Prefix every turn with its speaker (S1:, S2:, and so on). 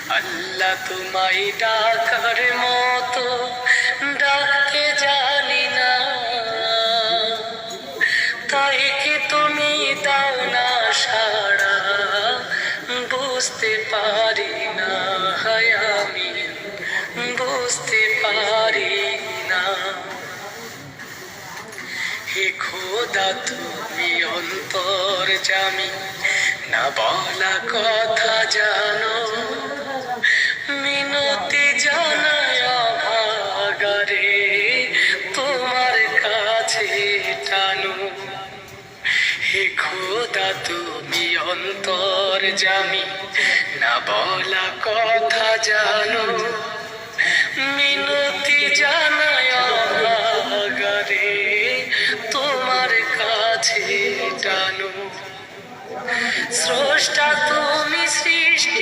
S1: আল্লাহ তোমায় ডাকার মতো ডাকতে জানি না, তাই কি তুমি দাও না সাড়া বুঝতে পারি না, হায় আমি বুঝতে পারি না। হে খোদা তুমি অন্তর্যামী, না বলা কথা জানো, মিনতি জানায় অভাগারে তোমার কাছে টানো। হে খোদা তুমি অন্তর্যামী, না বলা কথা জানো, মিনতি জানায় অভাগারে তোমার কাছে টানো। স্রষ্টা তুমি সৃষ্টি